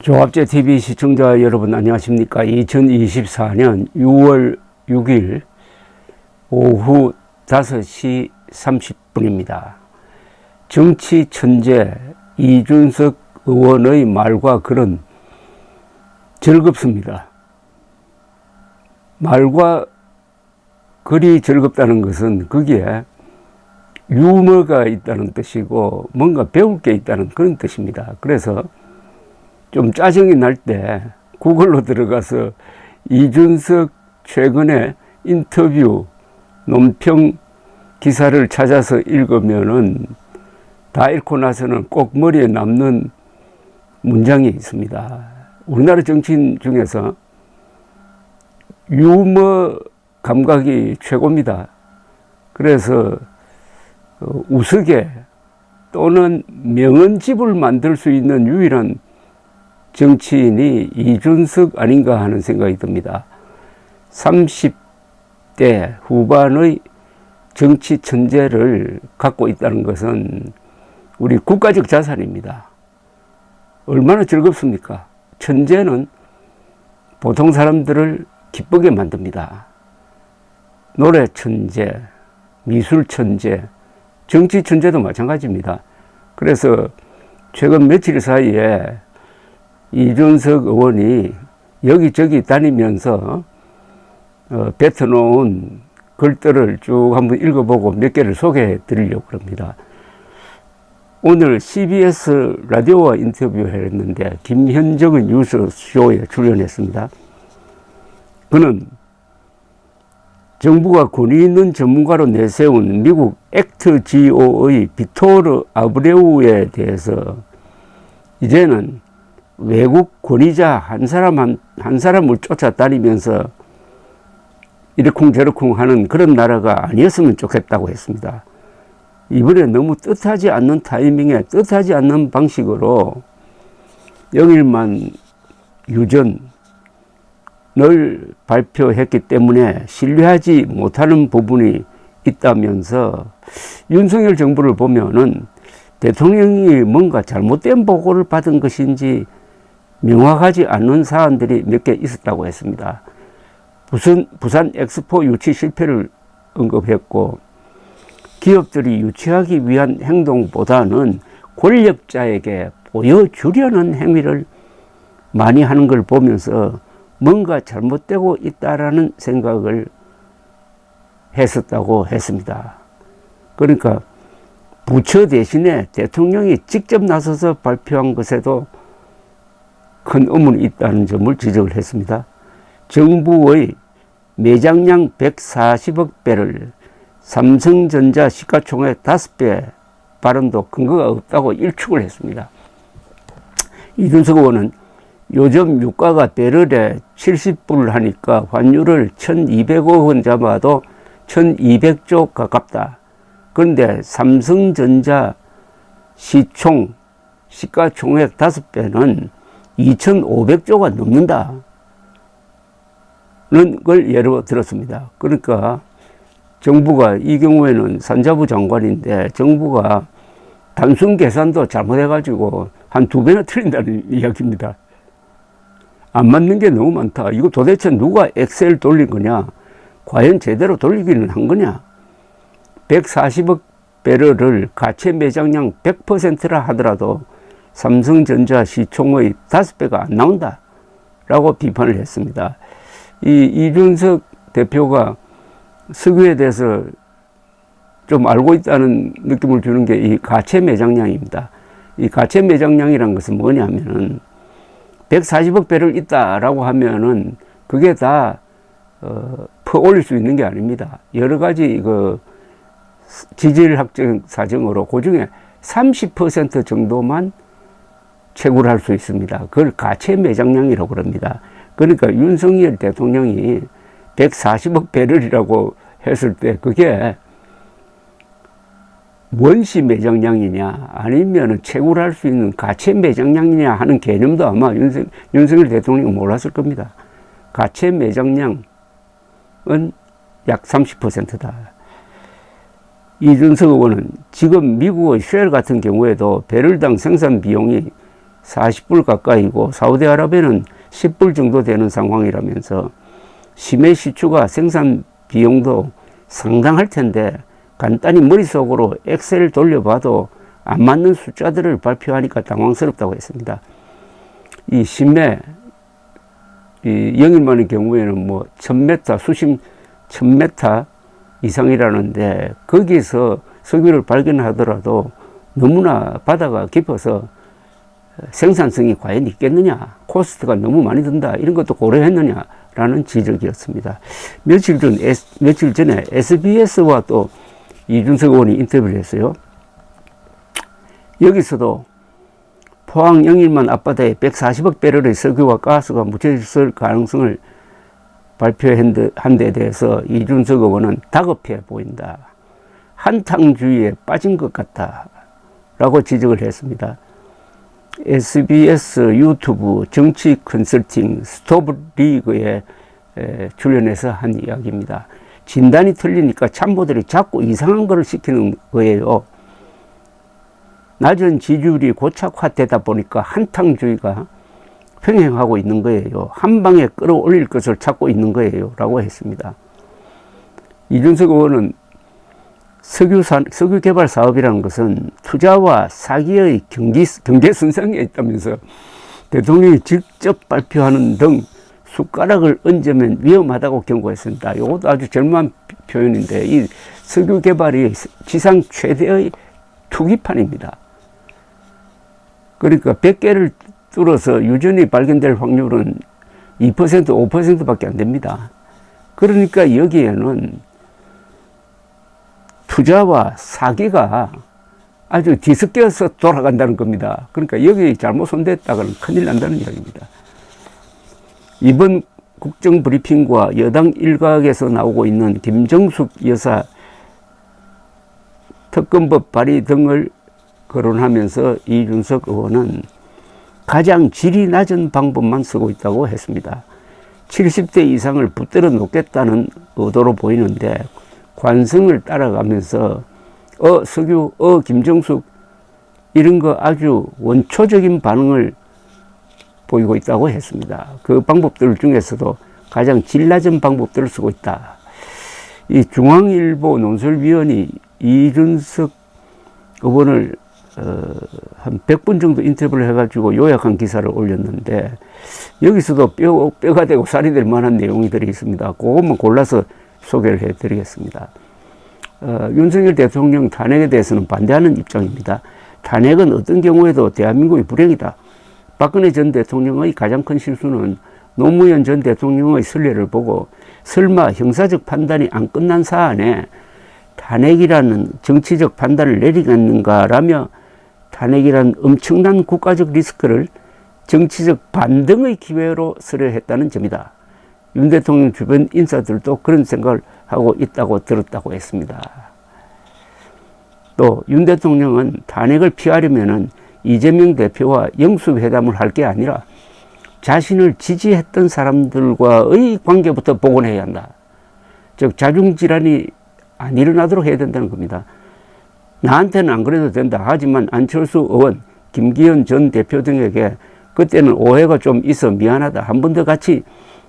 조합제 TV 시청자 여러분 안녕하십니까? 2024년 6월 6일 오후 5시 30분입니다. 정치 천재 이준석 의원의 말과 글은 즐겁습니다. 말과 글이 즐겁다는 것은 거기에 유머가 있다는 뜻이고 뭔가 배울 게 있다는 그런 뜻입니다. 그래서 좀 짜증이 날 때 구글로 들어가서 이준석 최근의 인터뷰 논평 기사를 찾아서 읽으면은 다 읽고 나서는 꼭 머리에 남는 문장이 있습니다. 우리나라 정치인 중에서 유머 감각이 최고입니다. 그래서 우스개 또는 명언집을 만들 수 있는 유일한 정치인이 이준석 아닌가 하는 생각이 듭니다. 30대 후반의 정치 천재를 갖고 있다는 것은 우리 국가적 자산입니다. 얼마나 즐겁습니까? 천재는 보통 사람들을 기쁘게 만듭니다. 노래 천재, 미술 천재, 정치 천재도 마찬가지입니다. 그래서 최근 며칠 사이에 이준석 의원이 여기저기 다니면서 뱉어놓은 글들을 쭉 한번 읽어보고 몇 개를 소개해 드리려고 합니다. 오늘 CBS 라디오와 인터뷰를 했는데 김현정의 뉴스쇼에 출연했습니다. 그는 정부가 권위 있는 전문가로 내세운 미국 액트GO의 비토르 아브레우에 대해서 이제는 외국 권위자 한 사람을 쫓아다니면서 이러쿵저러쿵 하는 그런 나라가 아니었으면 좋겠다고 했습니다. 이번에 너무 뜻하지 않는 타이밍에 뜻하지 않는 방식으로 영일만 유전을 발표했기 때문에 신뢰하지 못하는 부분이 있다면서 윤석열 정부를 보면은 대통령이 뭔가 잘못된 보고를 받은 것인지 명확하지 않은 사안들이 몇 개 있었다고 했습니다. 부산 엑스포 유치 실패를 언급했고 기업들이 유치하기 위한 행동보다는 권력자에게 보여주려는 행위를 많이 하는 걸 보면서 뭔가 잘못되고 있다라는 생각을 했었다고 했습니다. 그러니까 부처 대신에 대통령이 직접 나서서 발표한 것에도 큰 의문이 있다는 점을 지적을 했습니다. 정부의 매장량 140억 배를 삼성전자 시가총액 5배 발언도 근거가 없다고 일축을 했습니다. 이준석 의원은 요즘 유가가 배럴에 70불을 하니까 환율을 1200억 원 잡아도 1200조 가깝다. 그런데 삼성전자 시가총액 5배는 2500조가 넘는다는 걸 예로 들었습니다. 그러니까 정부가 이 경우에는 산자부 장관인데 정부가 단순 계산도 잘못해가지고 한 2배나 틀린다는 이야기입니다. 안 맞는 게 너무 많다. 이거 도대체 누가 엑셀 돌린 거냐? 과연 제대로 돌리기는 한 거냐? 140억 배럴을 가채 매장량 100%라 하더라도 삼성전자 시총의 5배가 안 나온다 라고 비판을 했습니다. 이준석 대표가 석유에 대해서 좀 알고 있다는 느낌을 주는 게 이 가채 매장량입니다. 이 가채 매장량이란 것은 뭐냐면은 140억 배럴 있다라고 하면은 그게 다 퍼올릴 수 있는 게 아닙니다. 여러 가지 지질학적 사정으로 그 중에 30% 정도만 채굴 할 수 있습니다. 그걸 가채 매장량이라고 그럽니다. 그러니까 윤석열 대통령이 140억 배럴이라고 했을 때 그게 원시 매장량이냐 아니면 채굴할 수 있는 가채 매장량이냐 하는 개념도 아마 윤석열 대통령이 몰랐을 겁니다. 가채 매장량은 약 30%다. 이준석 의원은 지금 미국의 쉘 같은 경우에도 배럴당 생산 비용이 40불 가까이고 사우디아라비아는 10불 정도 되는 상황이라면서 심해 시추가 생산 비용도 상당할 텐데 간단히 머릿속으로 엑셀 돌려봐도 안 맞는 숫자들을 발표하니까 당황스럽다고 했습니다. 이 심해 이 영일만의 경우에는 뭐 1000m 수심 1000m 이상이라는데 거기서 석유를 발견하더라도 너무나 바다가 깊어서 생산성이 과연 있겠느냐, 코스트가 너무 많이 든다, 이런 것도 고려했느냐라는 지적이었습니다. 며칠 전에 SBS와 또 이준석 의원이 인터뷰를 했어요. 여기서도 포항 영일만 앞바다에 140억 배럴의 석유와 가스가 묻혀있을 가능성을 발표한 데 대해서 이준석 의원은 다급해 보인다, 한탕주의에 빠진 것 같다 라고 지적을 했습니다. SBS 유튜브 정치 컨설팅 스토브리그에 출연해서 한 이야기입니다. 진단이 틀리니까 참모들이 자꾸 이상한 걸 시키는 거예요. 낮은 지지율이 고착화되다 보니까 한탕주의가 횡행하고 있는 거예요. 한 방에 끌어올릴 것을 찾고 있는 거예요 라고 했습니다. 이준석 의원은 석유 개발 사업이라는 것은 투자와 사기의 경계선상에 있다면서 대통령이 직접 발표하는 등 숟가락을 얹으면 위험하다고 경고했습니다. 이것도 아주 절묘한 표현인데, 이 석유 개발이 지상 최대의 투기판입니다. 그러니까 100개를 뚫어서 유전이 발견될 확률은 2%, 5%밖에 안 됩니다. 그러니까 여기에는 투자와 사기가 아주 뒤섞여서 돌아간다는 겁니다. 그러니까 여기 잘못 손댔다가는 큰일 난다는 이야기입니다. 이번 국정브리핑과 여당 일각에서 나오고 있는 김정숙 여사 특검법 발의 등을 거론하면서 이준석 의원은 가장 질이 낮은 방법만 쓰고 있다고 했습니다. 70대 이상을 붙들어 놓겠다는 의도로 보이는데 관성을 따라가면서 석유, 김정숙 이런 거 아주 원초적인 반응을 보이고 있다고 했습니다. 그 방법들 중에서도 가장 질 낮은 방법들을 쓰고 있다. 이 중앙일보 논설위원이 이준석 의원을 한 100분 정도 인터뷰를 해가지고 요약한 기사를 올렸는데 여기서도 뼈가 되고 살이 될 만한 내용들이 있습니다. 그것만 골라서 소개를 해드리겠습니다. 윤석열 대통령 탄핵에 대해서는 반대하는 입장입니다. 탄핵은 어떤 경우에도 대한민국의 불행이다. 박근혜 전 대통령의 가장 큰 실수는 노무현 전 대통령의 선례를 보고 설마 형사적 판단이 안 끝난 사안에 탄핵이라는 정치적 판단을 내리겠는가라며 탄핵이란 엄청난 국가적 리스크를 정치적 반등의 기회로 쓰려했다는 점이다. 윤 대통령 주변 인사들도 그런 생각을 하고 있다고 들었다고 했습니다. 또 윤 대통령은 탄핵을 피하려면은 이재명 대표와 영수회담을 할 게 아니라 자신을 지지했던 사람들과의 관계부터 복원해야 한다. 즉 자중질환이 안 일어나도록 해야 된다는 겁니다. 나한테는 안 그래도 된다. 하지만 안철수 의원, 김기현 전 대표 등에게 그때는 오해가 좀 있어 미안하다. 한 번 더 같이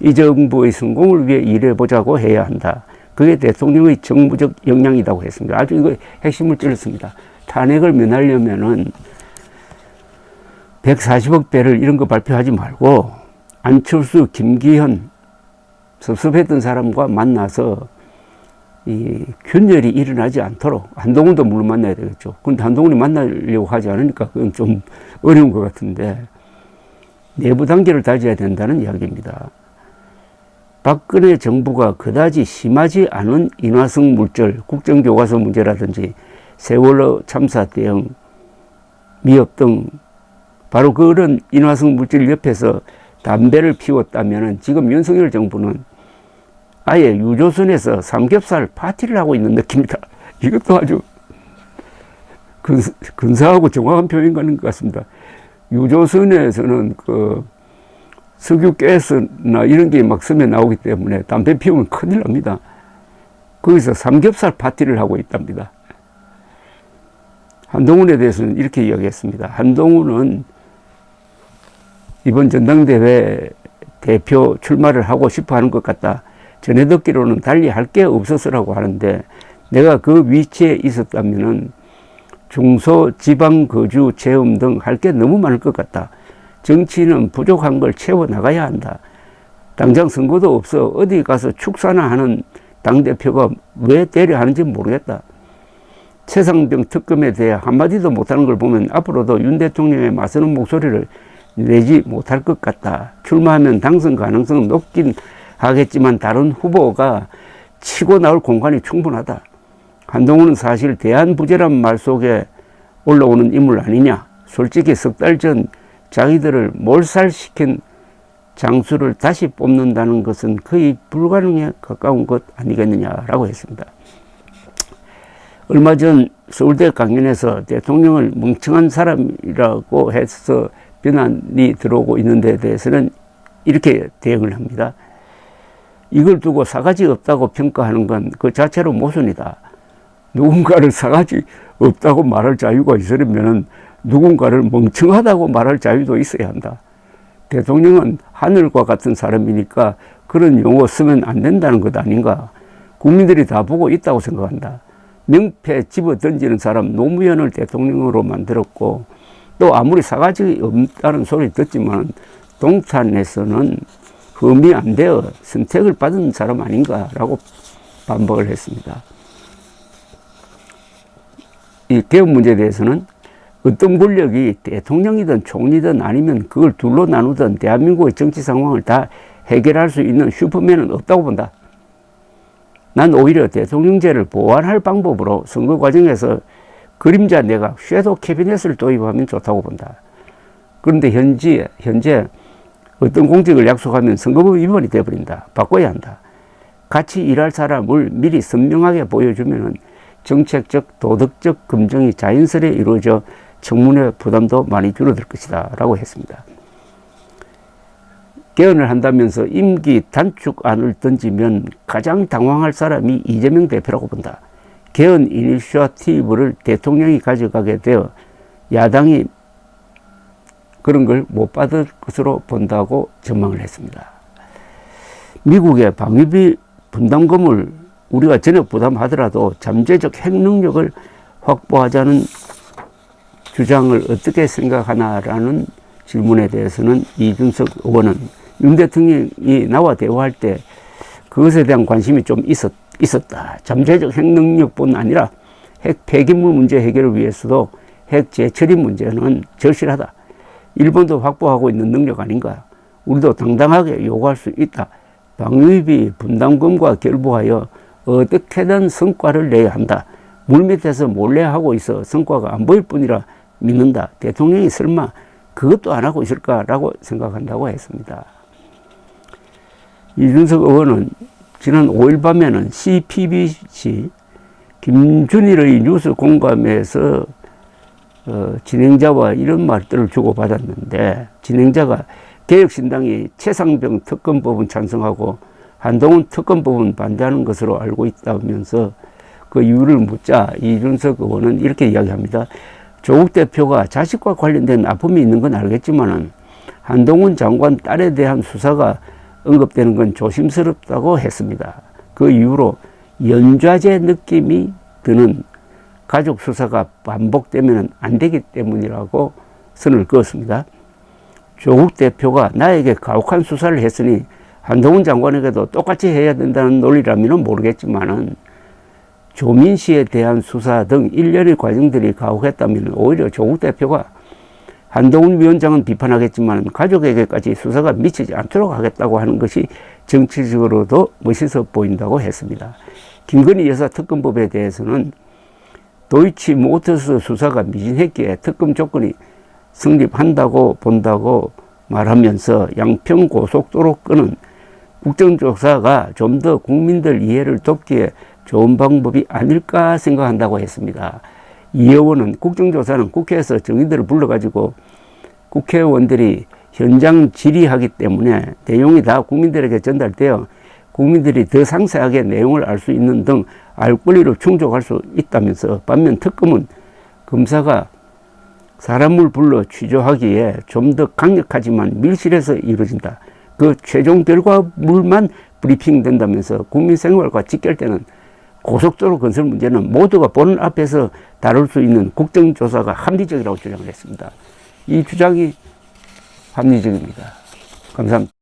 이 정부의 성공을 위해 일해보자고 해야 한다. 그게 대통령의 정무적 역량이라고 했습니다. 아주 이거 핵심을 찔렀습니다. 탄핵을 면하려면은 140억 배를 이런 거 발표하지 말고 안철수, 김기현 섭섭했던 사람과 만나서 이 균열이 일어나지 않도록, 한동훈도 물론 만나야 되겠죠. 근데 한동훈이 만나려고 하지 않으니까 그건 좀 어려운 것 같은데 내부 단계를 다져야 된다는 이야기입니다. 박근혜 정부가 그다지 심하지 않은 인화성 물질, 국정교과서 문제라든지 세월호 참사 대응, 미흡 등 바로 그런 인화성 물질 옆에서 담배를 피웠다면 지금 윤석열 정부는 아예 유조선에서 삼겹살 파티를 하고 있는 느낌이다. 이것도 아주 근사하고 정확한 표현인 것 같습니다. 유조선에서는 그 석유가스나 이런 게 막 섬에 나오기 때문에 담배 피우면 큰일 납니다. 거기서 삼겹살 파티를 하고 있답니다. 한동훈에 대해서는 이렇게 이야기했습니다. 한동훈은 이번 전당대회 대표 출마를 하고 싶어 하는 것 같다. 전해 듣기로는 달리 할 게 없었으라고 하는데 내가 그 위치에 있었다면은 중소지방 거주 체험 등 할 게 너무 많을 것 같다. 정치는 부족한 걸 채워 나가야 한다. 당장 선거도 없어 어디 가서 축사나 하는 당대표가 왜 때려 하는지 모르겠다. 최상병 특검에 대해 한마디도 못하는 걸 보면 앞으로도 윤 대통령에 맞서는 목소리를 내지 못할 것 같다. 출마하면 당선 가능성은 높긴 하겠지만 다른 후보가 치고 나올 공간이 충분하다. 한동훈은 사실 대한부재란 말 속에 올라오는 인물 아니냐. 솔직히 석 달 전 자기들을 몰살시킨 장수를 다시 뽑는다는 것은 거의 불가능에 가까운 것 아니겠느냐라고 했습니다. 얼마 전 서울대 강연에서 대통령을 멍청한 사람이라고 해서 비난이 들어오고 있는 데 대해서는 이렇게 대응을 합니다. 이걸 두고 사가지 없다고 평가하는 건 그 자체로 모순이다. 누군가를 사가지 없다고 말할 자유가 있으려면 누군가를 멍청하다고 말할 자유도 있어야 한다. 대통령은 하늘과 같은 사람이니까 그런 용어 쓰면 안 된다는 것 아닌가. 국민들이 다 보고 있다고 생각한다. 명패 집어 던지는 사람 노무현을 대통령으로 만들었고 또 아무리 사가지 없다는 소리 듣지만 동탄에서는 흠이 안 되어 선택을 받은 사람 아닌가라고 반박을 했습니다. 이 개헌 문제에 대해서는 어떤 권력이 대통령이든 총리든 아니면 그걸 둘로 나누든 대한민국의 정치 상황을 다 해결할 수 있는 슈퍼맨은 없다고 본다. 난 오히려 대통령제를 보완할 방법으로 선거 과정에서 그림자 내각, 섀도우 캐비넷을 도입하면 좋다고 본다. 그런데 현재 어떤 공직을 약속하면 선거법 위반이 되어버린다. 바꿔야 한다. 같이 일할 사람을 미리 선명하게 보여주면 정책적, 도덕적 검증이 자연스레 이루어져 청문회 부담도 많이 줄어들 것이다 라고 했습니다. 개헌을 한다면서 임기 단축안을 던지면 가장 당황할 사람이 이재명 대표라고 본다. 개헌 이니셔티브를 대통령이 가져가게 되어 야당이 그런 걸 못 받을 것으로 본다고 전망을 했습니다. 미국의 방위비 분담금을 우리가 전액 부담하더라도 잠재적 핵 능력을 확보하자는 주장을 어떻게 생각하나라는 질문에 대해서는 이준석 의원은 윤 대통령이 나와 대화할 때 그것에 대한 관심이 좀 있었다. 잠재적 핵 능력뿐 아니라 핵 폐기물 문제 해결을 위해서도 핵 재처리 문제는 절실하다. 일본도 확보하고 있는 능력 아닌가. 우리도 당당하게 요구할 수 있다. 방위비 분담금과 결부하여 어떻게든 성과를 내야 한다. 물밑에서 몰래 하고 있어 성과가 안 보일 뿐이라 믿는다. 대통령이 설마 그것도 안 하고 있을까라고 생각한다고 했습니다. 이준석 의원은 지난 5일 밤에는 CPBC 김준일의 뉴스 공감에서 진행자와 이런 말들을 주고받았는데 진행자가 개혁신당이 최상병 특검법은 찬성하고 한동훈 특검법은 반대하는 것으로 알고 있다면서 그 이유를 묻자 이준석 의원은 이렇게 이야기합니다. 조국 대표가 자식과 관련된 아픔이 있는 건 알겠지만은 한동훈 장관 딸에 대한 수사가 언급되는 건 조심스럽다고 했습니다. 그 이후로 연좌제 느낌이 드는 가족 수사가 반복되면 안 되기 때문이라고 선을 그었습니다. 조국 대표가 나에게 가혹한 수사를 했으니 한동훈 장관에게도 똑같이 해야 된다는 논리라면 모르겠지만은 조민 씨에 대한 수사 등 일련의 과정들이 가혹했다면 오히려 조국 대표가 한동훈 위원장은 비판하겠지만 가족에게까지 수사가 미치지 않도록 하겠다고 하는 것이 정치적으로도 멋있어 보인다고 했습니다. 김건희 여사 특검법에 대해서는 도이치모터스 수사가 미진했기에 특검 조건이 성립한다고 본다고 말하면서 양평 고속도로권은 국정조사가 좀 더 국민들 이해를 돕기에 좋은 방법이 아닐까 생각한다고 했습니다. 이 의원은 국정조사는 국회에서 정의들을 불러가지고 국회의원들이 현장 질의하기 때문에 내용이 다 국민들에게 전달되어 국민들이 더 상세하게 내용을 알 수 있는 등 알 권리를 충족할 수 있다면서 반면 특검은 검사가 사람을 불러 취조하기에 좀 더 강력하지만 밀실에서 이루어진다. 그 최종 결과물만 브리핑된다면서 국민 생활과 직결되는 고속도로 건설 문제는 모두가 보는 앞에서 다룰 수 있는 국정조사가 합리적이라고 주장을 했습니다. 이 주장이 합리적입니다. 감사합니다.